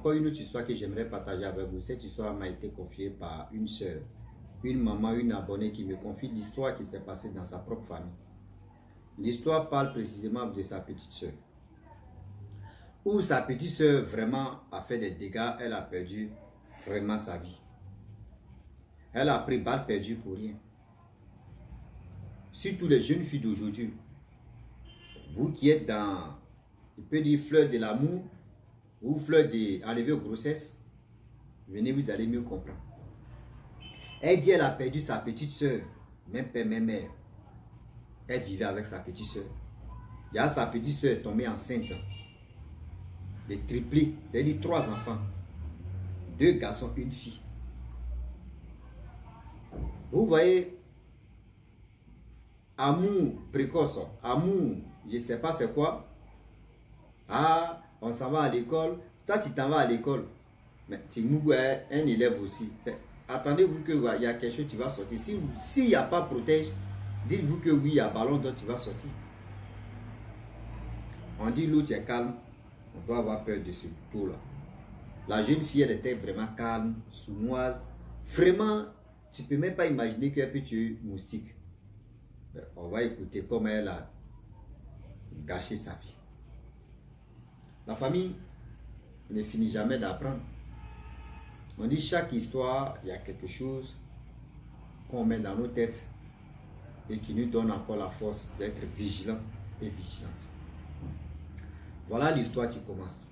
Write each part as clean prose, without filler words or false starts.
encore une autre histoire que j'aimerais partager avec vous. Cette histoire m'a été confiée par une soeur, une maman, une abonnée qui me confie l'histoire qui s'est passée dans sa propre famille. L'histoire parle précisément de sa petite soeur. Où sa petite soeur vraiment a fait des dégâts, elle a perdu vraiment sa vie. Elle a pris balle perdue pour rien. Surtout les jeunes filles d'aujourd'hui. Vous qui êtes dans, je peux dire, fleur de l'amour ou fleur d'enlever aux grossesses, venez, vous allez mieux comprendre. Elle dit qu'elle a perdu sa petite soeur, même père, même mère. Elle vivait avec sa petite soeur. Il y a sa petite soeur tombée enceinte. Des triplés, c'est-à-dire 3 enfants. 2 garçons, 1 fille. Vous voyez, amour précoce, amour, je ne sais pas c'est quoi. Ah, on s'en va à l'école. Toi, tu t'en vas à l'école. Mais tu es un élève aussi. Attendez-vous qu'il y a quelque chose qui va sortir. S'il n'y a pas protège, dites-vous que oui, il y a ballon d'eau qui va sortir. On dit l'eau, tu es calme. On doit avoir peur de ce tour-là. La jeune fille, elle était vraiment calme, sournoise. Vraiment, tu ne peux même pas imaginer qu'elle peut tuer moustique. On va écouter comment elle a gâché sa vie. La famille ne finit jamais d'apprendre. On dit chaque histoire, il y a quelque chose qu'on met dans nos têtes et qui nous donne encore la force d'être vigilants et vigilantes. Voilà l'histoire qui commence.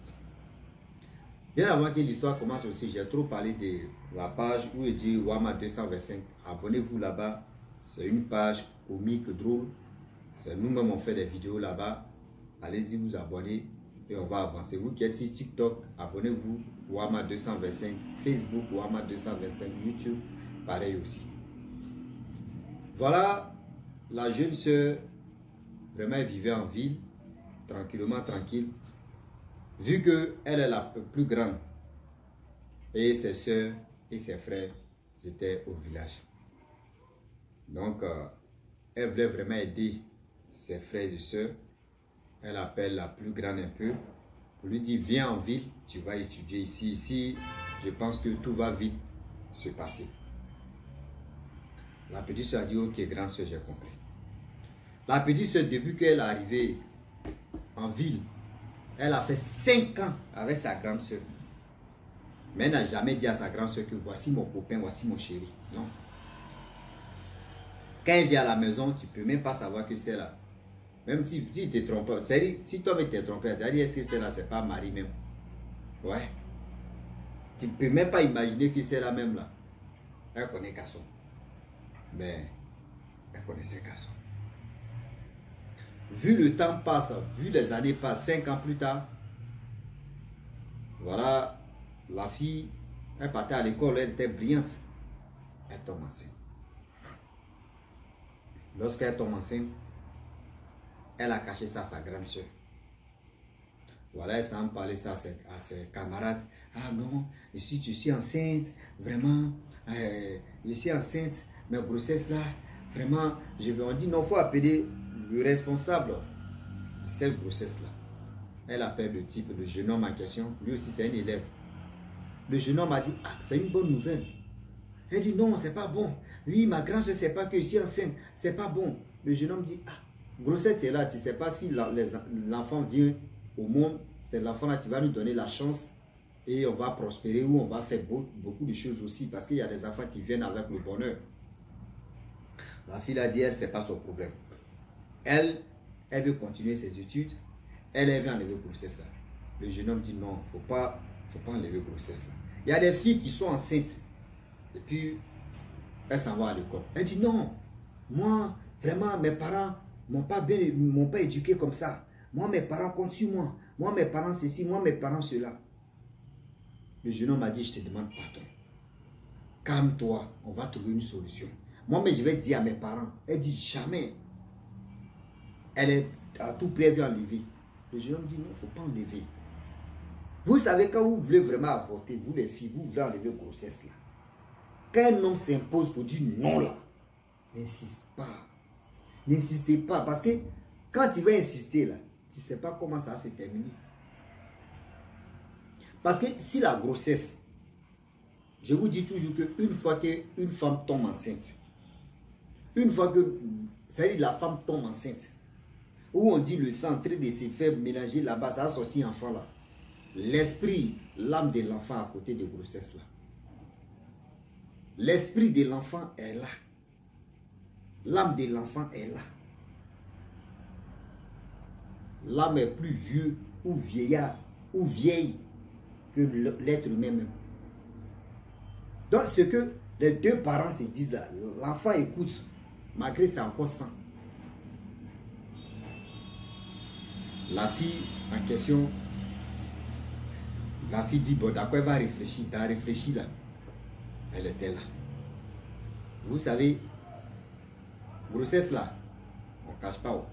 Bien avant que l'histoire commence aussi, j'ai trop parlé de la page où il dit Wama 225. Abonnez-vous là-bas. C'est une page comique, drôle. Nous-mêmes, on fait des vidéos là-bas. Allez-y vous abonner et on va avancer. Vous qui êtes sur TikTok, abonnez-vous. Wama 225. Facebook, Wama 225. YouTube, pareil aussi. Voilà la jeune soeur. Vraiment, elle vivait en ville. Tranquillement, tranquille. Vu qu'elle est la plus grande. Et ses soeurs et ses frères étaient au village. Donc, elle voulait vraiment aider ses frères et sœurs. Elle appelle la plus grande un peu pour lui dire, viens en ville, tu vas étudier ici. Ici, je pense que tout va vite se passer. La petite soeur a dit, ok, grande soeur, j'ai compris. La petite soeur, depuis qu'elle est arrivée en ville, elle a fait 5 ans avec sa grande soeur. Mais elle n'a jamais dit à sa grande soeur que voici mon copain, voici mon chéri. Non. Quand elle vient à la maison, tu ne peux même pas savoir que c'est là. Même si tu te trompes, c'est-à-dire, si toi-même t'es trompé, tu as dit, est-ce que c'est là, c'est pas Marie même? Ouais. Tu ne peux même pas imaginer que c'est là même là. Elle connaît Casson. Mais elle connaissait Casson. Vu le temps passe, vu les années passent, 5 ans plus tard, voilà, la fille, elle partait à l'école, elle était brillante. Elle tombe enceinte. Lorsqu'elle tombe enceinte, elle a caché ça à sa grande soeur. Voilà, elle s'en parlait ça à ses camarades. Ah non, je suis enceinte, vraiment, je suis enceinte, mes grossesses là, vraiment, on dit non, il faut appeler le responsable de cette grossesse là. Elle appelle le type, le jeune homme en question, lui aussi c'est un élève. Le jeune homme a dit, ah, c'est une bonne nouvelle. Elle dit, non, c'est pas bon. Lui, ma grande soeur, c'est pas que je suis enceinte, c'est pas bon. Le jeune homme dit, ah, grossesse c'est là, tu ne sais pas si l'enfant vient au monde, c'est l'enfant là qui va nous donner la chance et on va prospérer ou on va faire beaucoup de choses aussi parce qu'il y a des enfants qui viennent avec le bonheur. La fille a dit, elle, c'est pas son problème. Elle veut continuer ses études, elle veut enlever grossesse là. Le jeune homme dit, non, faut pas enlever grossesse là. Il y a des filles qui sont enceintes et puis elles s'en vont à l'école. Elle dit, non, moi, vraiment, mes parents m'ont pas éduqué comme ça. Moi, mes parents comptent sur moi. Moi, mes parents ceci, moi, mes parents cela. Le jeune homme a dit, je te demande pardon. Calme-toi, on va trouver une solution. Moi, mais je vais dire à mes parents. Elle dit, jamais. Elle est à tout prix, elle veut enlever. Le jeune homme dit, non, il ne faut pas enlever. Vous savez, quand vous voulez vraiment avorter, vous les filles, vous voulez enlever grossesse là. Quand un homme s'impose pour dire non là, n'insiste pas. N'insistez pas parce que quand tu vas insister là, tu ne sais pas comment ça va se terminer. Parce que si la grossesse, je vous dis toujours qu'une fois qu'une femme tombe enceinte, une fois que, c'est-à-dire la femme tombe enceinte, où on dit le sang en train de se faire mélanger là-bas, ça a sorti enfant là. L'esprit, l'âme de l'enfant à côté de grossesse là. L'esprit de l'enfant est là. L'âme de l'enfant est là. L'âme est plus vieux ou vieillard ou vieille que l'être humain-même. Donc ce que les deux parents se disent là, l'enfant écoute, malgré c'est encore sang. La fille en question, la fille dit, bon d'accord, elle va réfléchir, t'as réfléchi là. Elle était là. Vous savez, grossesse là, on ne cache pas. Oh.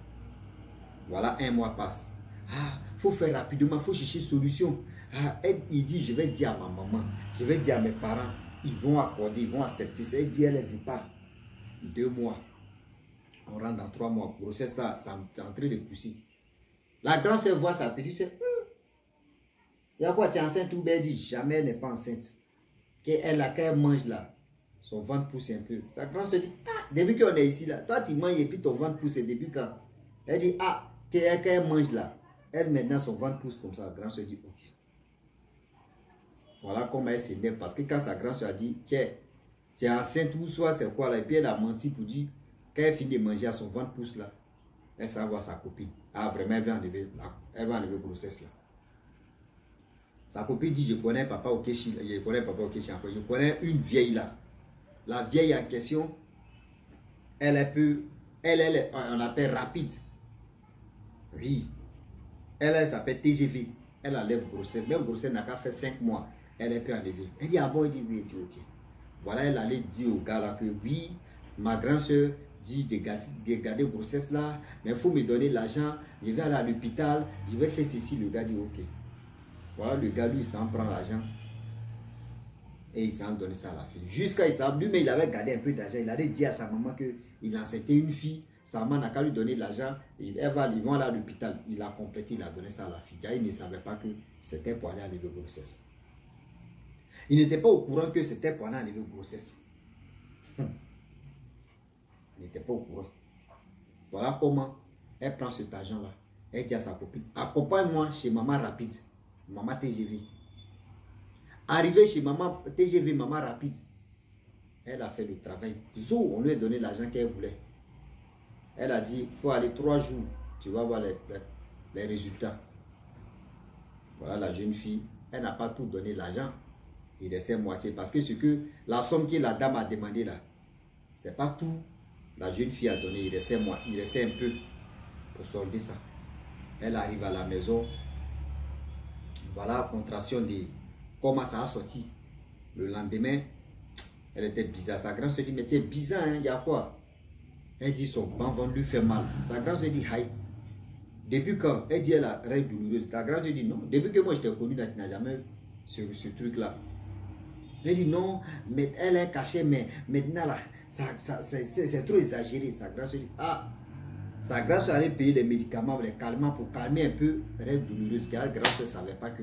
Voilà, un mois passe. Ah, faut faire rapidement, faut chercher solution. Ah, il dit, je vais dire à ma maman, je vais dire à mes parents, ils vont accorder, ils vont accepter. Elle dit, elle ne veut pas. 2 mois. On rentre dans 3 mois. Grossesse là, c'est en train de pousser. La grande sœur voit sa petite sœur. Il y a quoi, tu es enceinte ou bien elle dit, jamais elle n'est pas enceinte. Quand elle mange là, son ventre pousse un peu. La grande sœur dit, ah, depuis qu'on est ici là, toi tu manges et puis ton ventre pousse, depuis quand? Elle dit, ah, quand elle mange là, elle maintenant son ventre pousse comme ça. La grande sœur dit, ok. Voilà comment elle s'énerve. Parce que quand sa grande sœur a dit, tiens, tu es enceinte ou soit c'est quoi là, et puis elle a menti pour dire, quand elle finit de manger, son ventre pousse là, elle s'en va à sa copine. Ah, vraiment, elle va enlever grossesse là. Sa copine dit, je connais papa au Kéchi, je connais papa au Kéchi encore, je connais une vieille là. La vieille en question, elle est peu, elle, on appelle rapide. Oui. Elle s'appelle TGV. Elle enlève grossesse. Même grossesse n'a qu'à faire 5 mois. Elle peut enlever. Elle dit, ah bon, il dit, oui, il dit, ok. Voilà, elle allait dire au gars là que oui, ma grande soeur dit de garder grossesse là, mais il faut me donner l'argent. Je vais aller à l'hôpital, je vais faire ceci. Le gars dit, ok. Voilà, le gars, lui, il s'en prend l'argent. Et il s'en donne ça à la fille. Jusqu'à ça, lui-même, il avait gardé un peu d'argent. Il allait dire à sa maman qu'il enceintait une fille. Sa maman n'a qu'à lui donner l'argent. Ils vont aller à l'hôpital. Il a complété, il a donné ça à la fille. Il ne savait pas que c'était pour aller enlever grossesse. Il n'était pas au courant que c'était pour aller enlever grossesse. Il n'était pas au courant. Voilà comment elle prend cet argent-là. Elle dit à sa copine, accompagne-moi chez maman rapide. Maman TGV. Arrivé chez maman TGV, maman rapide. Elle a fait le travail. Zo, on lui a donné l'argent qu'elle voulait. Elle a dit, il faut aller 3 jours. Tu vas voir les résultats. Voilà la jeune fille. Elle n'a pas tout donné l'argent. Il restait moitié. Parce que ce que la somme que la dame a demandé là, c'est pas tout. La jeune fille a donné. Il restait un peu pour solder ça. Elle arrive à la maison. Voilà la contraction de comment ça a sorti. Le lendemain, elle était bizarre. Sa grand se dit, mais c'est bizarre, hein, il y a quoi? Elle dit, son ventre lui fait mal. Sa grand se dit, aïe. Depuis quand? Elle dit, elle a règle douloureuse. Sa grand se dit, non. Depuis que moi je t'ai connu, tu n'as jamais ce truc-là. Elle dit, non, mais elle est cachée, mais maintenant là, c'est trop exagéré. Sa grand se dit, ah. Sa grand soeur allait payer les médicaments, les calmants pour calmer un peu les règles douloureuses. Car la grand soeur ne savait pas que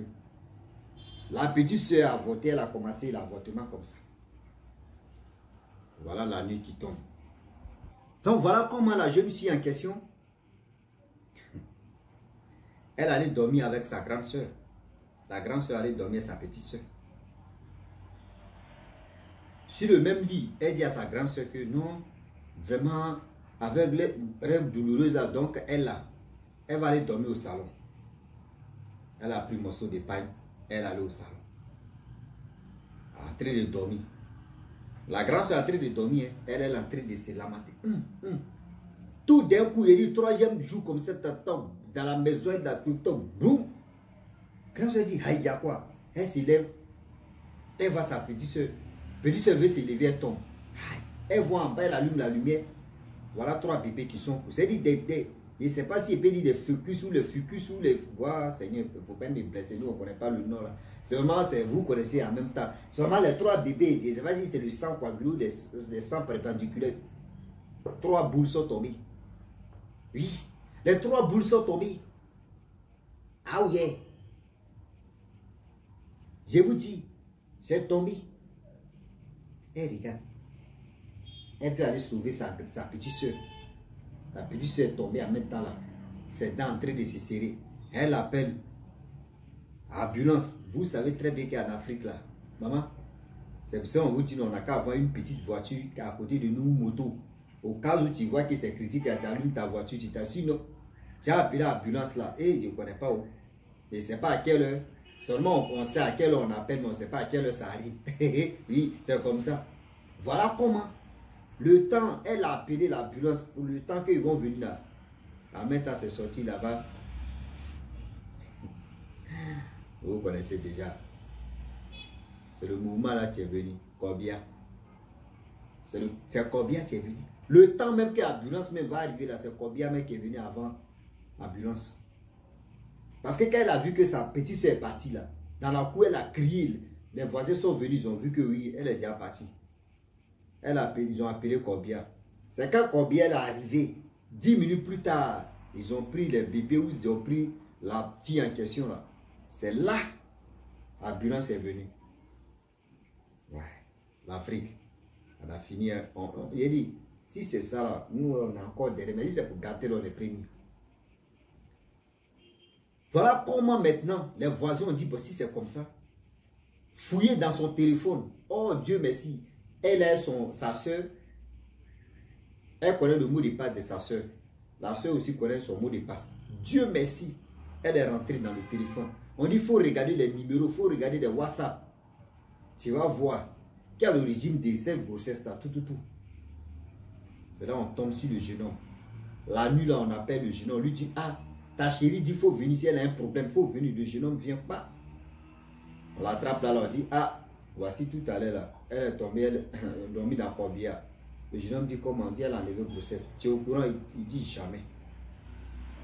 la petite soeur a avorté, elle a commencé l'avortement comme ça. Voilà la nuit qui tombe. Donc voilà comment la jeune fille en question, elle allait dormir avec sa grande soeur. La grande soeur allait dormir avec sa petite soeur. Sur le même lit, elle dit à sa grande soeur que non, vraiment, avec les rêves douloureuses là, donc elle va aller dormir au salon. Elle a pris un morceau de paille, elle allait au salon. En train de dormir. La grande soeur est en train de dormir, elle est en train de se lamenter. Tout d'un coup, il dit, 3e jour comme ça, dans la maison, il a tout le temps, boum. Grande soeur dit, aïe, il y a quoi? Elle se lève, elle voit sa petite soeur. Petite soeur veut se lever, elle tombe. Elle voit en bas, elle allume la lumière. Voilà 3 bébés qui sont. C'est dit je ne sais pas si il peut dire des fucus ou les fucus ou les. Voilà, Seigneur, il ne faut pas me blesser, nous on ne connaît pas le nom là. Seulement, vous connaissez en même temps. Seulement les 3 bébés, je ne sais pas si c'est le sang coagulé ou les sangs perpendiculaires. 3 boules sont tombées. Oui, les 3 boules sont tombées. Ah oui. Je vous dis, c'est tombé. Et regarde. Elle peut aller sauver sa petite soeur. La petite soeur est tombée en même temps là. Ses dents en train de se serrer. Elle appelle ambulance. Vous savez très bien qu'en Afrique là, maman, c'est pour ça qu'on vous dit on n'a qu'à avoir une petite voiture à côté de nous, moto. Au cas où tu vois que c'est critique, tu allumes ta voiture, tu t'assures, non. Tu as appelé l'ambulance là, et je ne connais pas où. Je ne sais pas à quelle heure. Seulement on sait à quelle heure on appelle, mais on ne sait pas à quelle heure ça arrive. Oui, c'est comme ça. Voilà comment. Le temps, elle a appelé l'ambulance pour le temps qu'ils vont venir là. La mère s'est sortie là-bas. Vous connaissez déjà. C'est le mouvement là qui est venu. Combien? C'est combien qui est venu? Le temps même que l'ambulance même va arriver là, c'est combien même qui est venu avant l'ambulance. Parce que quand elle a vu que sa petite soeur est partie là, dans la cour, elle a crié. Les voisins sont venus, ils ont vu que oui, elle est déjà partie. Ils ont appelé Corbia. C'est quand Corbia est arrivé, 10 minutes plus tard, ils ont pris les bébés ou ils ont pris la fille en question là. C'est là l'ambulance est venue. Ouais, l'Afrique. On a fini. Il a dit, si c'est ça là, nous on a encore derrière. Mais si c'est pour gâter, on est prévenus. Voilà comment maintenant les voisins ont dit, bon, si c'est comme ça, fouillez dans son téléphone. Oh Dieu merci. Elle est sa soeur. Elle connaît le mot de passe de sa soeur. La soeur aussi connaît son mot de passe. Dieu merci. Elle est rentrée dans le téléphone. On dit, il faut regarder les numéros, il faut regarder les WhatsApp. Tu vas voir quel est l'origine de cette grossesse-là, tout. C'est là on tombe sur le jeune homme. La nuit, là, on appelle le jeune homme. On lui dit, ah, ta chérie dit, il faut venir. Si elle a un problème, il faut venir. Le jeune homme ne vient pas. On l'attrape là, on dit, ah, voici tout à l'heure là. Elle est tombée, elle est dormie dans Corbia. Le jeune homme dit, comment? On dit, elle a enlevé grossesse. Tu es au courant? Il dit, jamais.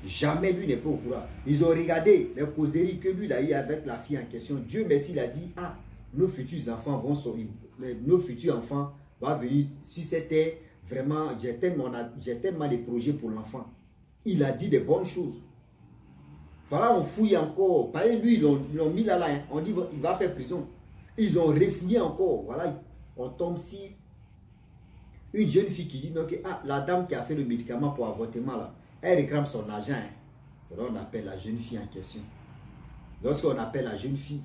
Jamais lui n'est pas au courant. Ils ont regardé les causeries que lui a eu avec la fille en question. Dieu merci, il a dit, ah, nos futurs enfants vont sortir. Nos futurs enfants vont venir sur cette terre. Vraiment, j'ai tellement de projets pour l'enfant. Il a dit des bonnes choses. Voilà, on fouille encore. Par exemple, lui, ils l'ont mis là, hein. On dit il va faire prison. Ils ont refouillé encore. Voilà, on tombe si une jeune fille qui dit donc, ah, la dame qui a fait le médicament pour avortement là, elle réclame son argent. Hein. C'est là qu'on appelle la jeune fille en question. Lorsqu'on appelle la jeune fille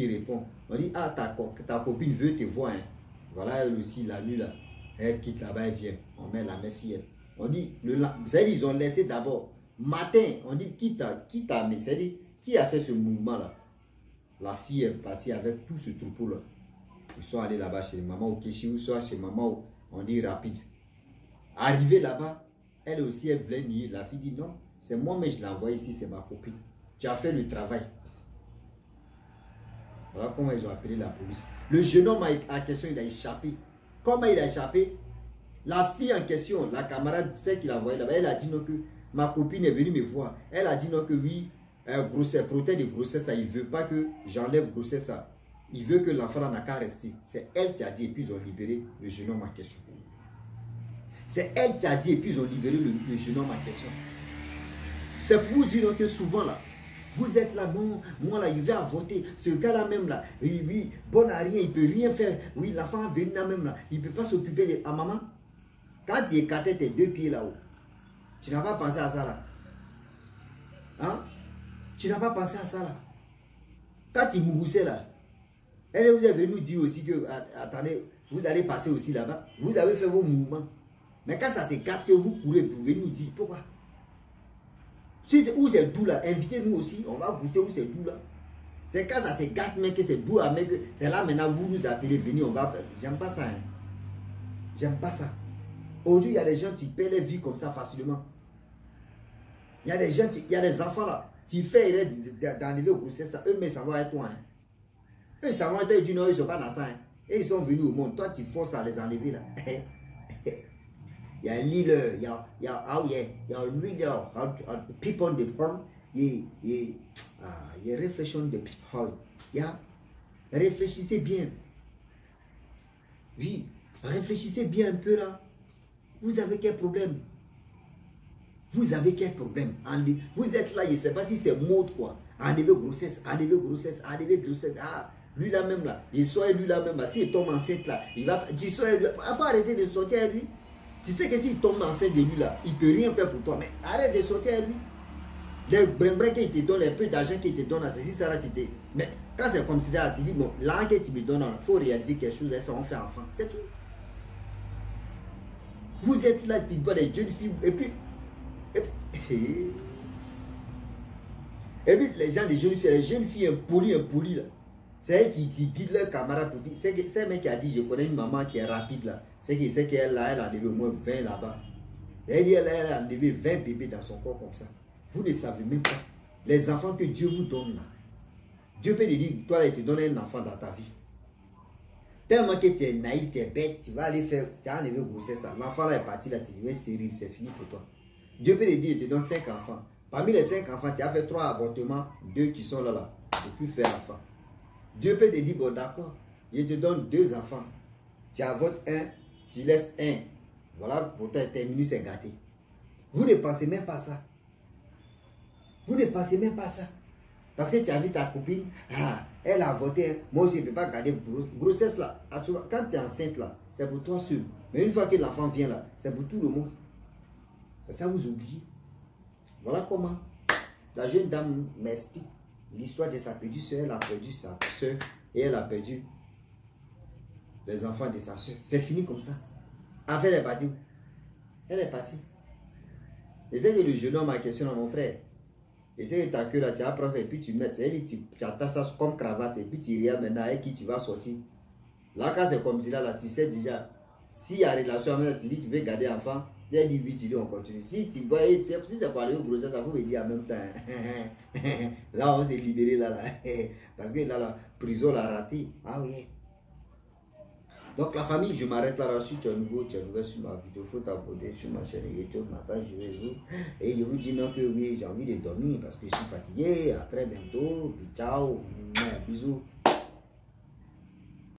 répond. On dit, ah, ta copine veut te voir. Hein. Voilà, elle aussi, la nuit là, elle quitte là-bas, elle vient. On met la main sur elle. On dit, ils ont laissé d'abord. Matin, on dit, qui a fait ce mouvement là? La fille est partie avec tout ce troupeau là. Ils sont allés là-bas chez maman au Kéchi ou soit chez maman, on dit rapide. Arrivé là-bas, elle aussi, elle voulait nier. La fille dit non, c'est moi, mais je l'ai envoyé ici, c'est ma copine. Tu as fait le travail. Voilà comment ils ont appelé la police. Le jeune homme en question, il a échappé. Comment il a échappé? La fille en question, la camarade, celle qui l'a envoyé là-bas, elle a dit non que ma copine est venue me voir. Elle a dit non que oui, grossesse, protège de grossesse, ça, il ne veut pas que j'enlève grossesse. Ça. Il veut que l'enfant n'a qu'à rester. C'est elle qui a dit et puis ils ont libéré le jeune homme en question. C'est elle qui a dit et puis ils ont libéré le jeune homme en question. C'est pour vous dire que souvent là, vous êtes là, non, moi là, il va voter. Ce gars-là même là, oui, bon à rien, il ne peut rien faire. Oui, l'enfant va venir là même là, il ne peut pas s'occuper de... Ah maman, quand tu écartais tes deux pieds là-haut, tu n'as pas pensé à ça là. Hein? Tu n'as pas pensé à ça là. Quand il mouroussait là, elle vous avez nous dire aussi que, attendez, vous allez passer aussi là-bas. Vous avez fait vos mouvements. Mais quand ça s'écarte que vous courez, vous venez nous dire pourquoi. Si c'est où c'est doux là, invitez-nous aussi, on va goûter où c'est doux là. C'est quand ça se gâte, mais que c'est doux, mais que c'est là maintenant, vous nous appelez, venez, on va. J'aime pas ça. Hein. J'aime pas ça. Aujourd'hui, il y a des gens qui paient leur vie comme ça facilement. Il y a des gens, il y a des enfants là, tu fais d'enlever au grossesse, eux, mais ça va être toi. Hein. Eux, ça va être toi, ils disent non, ils ne sont pas dans ça. Hein. Et ils sont venus au monde. Toi, tu forces à les enlever là. Il y a un leader, il y a un leader, people on the world, il y a réflexion de people. Réfléchissez bien. Oui, réfléchissez bien un peu là. Vous avez quel problème? Vous avez quel problème? Vous êtes là, je ne sais pas si c'est mode quoi. enlever grossesse, enlever grossesse, enlever grossesse. Ah, lui là même là, il sort lui là même là, s'il tombe enceinte là, il va, tu sors lui, il faut arrêter de sortir à lui. Tu sais que s'il tombe enceinte de lui là, il ne peut rien faire pour toi, mais arrête de sortir à lui. Les brin qu'il te donne, les peu d'argent qu'il te donne, c'est si ça là, tu te... Mais quand c'est comme ça, tu dis, bon, là que tu me donnes, il faut réaliser quelque chose, ça on fait enfant, c'est tout. Vous êtes là, tu vois les jeunes filles, et puis les gens, les jeunes filles impolies là, c'est elle qui guide leurs camarades pour dire, c'est un mec qui a dit, je connais une maman qui est rapide là, c'est qu'elle elle a levé au moins 20 là-bas. Elle dit, elle a levé 20 bébés dans son corps comme ça. Vous ne savez même pas les enfants que Dieu vous donne là. Dieu peut te dire, toi il te donne un enfant dans ta vie. Tellement que tu es naïf, tu es bête, tu vas aller faire, tu as enlevé grossesse là. L'enfant là est parti là, tu deviens stérile, c'est fini pour toi. Dieu peut te dire, il te donne 5 enfants. Parmi les 5 enfants, tu as fait 3 avortements, 2 qui sont là. Tu ne peux plus faire enfant. Dieu peut te dire, bon d'accord, il te donne 2 enfants. Tu avortes un, tu laisses un. Voilà, pour toi, terminé, c'est gâté. Vous ne pensez même pas ça. Vous ne pensez même pas ça. Parce que tu as vu ta copine, ah, elle a avorté. Moi aussi, je ne peux pas garder grossesse là. Quand tu es enceinte là, c'est pour toi seul. Mais une fois que l'enfant vient là, c'est pour tout le monde. Ça vous oubliez. Voilà comment la jeune dame m'explique l'histoire de sa petite soeur. Elle a perdu sa soeur et elle a perdu les enfants de sa soeur. C'est fini comme ça. Enfin, elle est partie. Elle est partie. Je sais que le jeune homme a questionné mon frère. Je sais que ta queue là, tu apprends ça et puis tu mets. Tu attaches ça comme cravate et puis tu regardes maintenant avec qui tu vas sortir. Là, quand c'est comme ça, là, tu sais déjà. S'il y a relation avec tu dis que tu veux garder enfant. Il a dit oui, tu dis on continue. Si tu vois, si c'est pour aller au grossesse, ça faut me dire en même temps. Là, on s'est libéré là. Parce que là, la prison l'a raté. Ah oui. Donc la famille, je m'arrête là. Si tu es nouveau sur ma vidéo, il faut t'abonner sur ma chaîne YouTube, ma page Facebook. Et je vous dis non que oui, j'ai envie de dormir parce que je suis fatigué. À très bientôt. Ciao. Bisous.